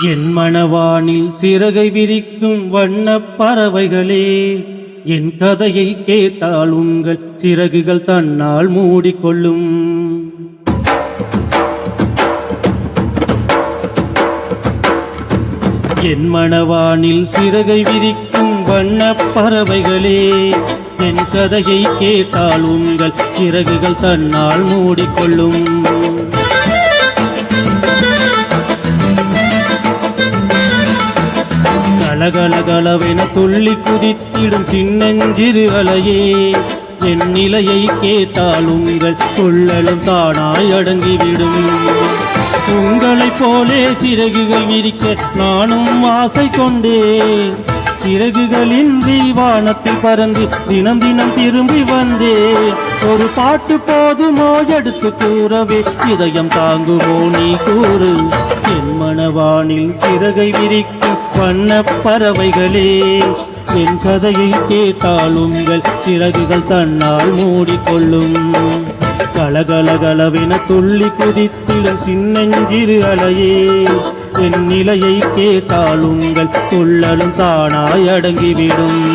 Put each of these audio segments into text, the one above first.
என் மனவானில் சிறகை விரிக்கும் வண்ணப் பறவைகளே, என் கதையை கேட்டால் உங்கள் சிறகுகள் தன்னால் மூடிக்கொள்ளும். என் மனவானில் சிறகை விரிக்கும் வண்ணப் பறவைகளே, என் கதையை கேட்டால் உங்கள் சிறகுகள் தன்னால் மூடிக்கொள்ளும். கலகலகலவென துள்ளி குதித்திடும் சின்னஞ்சிறு அலையே, என் நிலையை கேட்டால் உங்கள் துள்ளலும் தானாய் அடங்கிவிடும். உங்களைப் போலே சிறகுகள் விரிக்க நானும் ஆசை கொண்டேன். சிறகுகளின்றி வானத்தில் பறந்து தினம் தினம் திரும்பி வந்தேன். ஒரு பாட்டு போதுமோ எடுத்து கூறவே, இதயம் தாங்குமோ நீ கூறு. என் மனவானில் சிறகை விரிக்கும் வண்ணப் பறவைகளே, என் கதையை கேட்டால் உங்கள் சிறகுகள் தன்னால் மூடிக்கொள்ளும். கலகலகலவென துள்ளி குதித்திடும் சின்னஞ்சிறு அலையே, என் நிலையை கேட்டால் உங்கள் துள்ளலும் தானாய் அடங்கிவிடும்.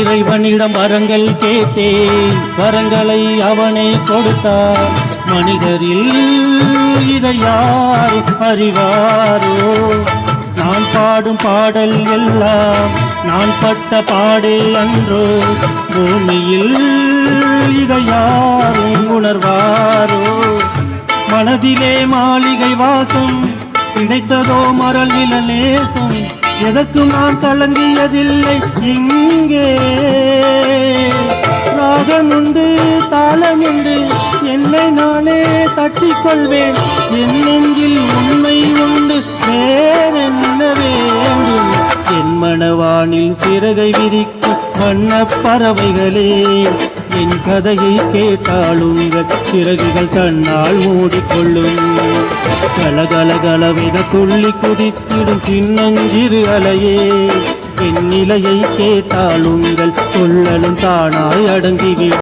இறைவனிடம் வரங்கள் கேட்டேன், வரங்களை அவனே கொடுத்தார். மனிதரில் இதை யார் அறிவாரோ? நான் பாடும் பாடல் எல்லாம் நான் பட்ட பாடே அன்றோ? பூமியில் இதை யாரும் உணர்வாரோ? மனதிலே மாளிகை வாசம் கிடைத்ததோ மரல் நில நேசம், எதற்கும் நான் கலங்கியதில்லை இங்கே. ராகமுண்டு தாளமுண்டு, என்னை நானே தட்டிக்கொள்வேன். என் நெஞ்சில் உண்மை உண்டு, வேறென்ன வேண்டும்? என் மனவானில் சிறகை விரிக்கும் வண்ணப் பறவைகளே, என் கதையை கேட்டால் உங்கள் சிறகுகள் தன்னால் மூடிக்கொள்ளும். கலகலகலவென துள்ளி குதித்திடும் சின்னஞ்சிறு அலையே, என் நிலையை கேட்டால் உங்கள் துள்ளலும் தானாய் அடங்கிவிடும்.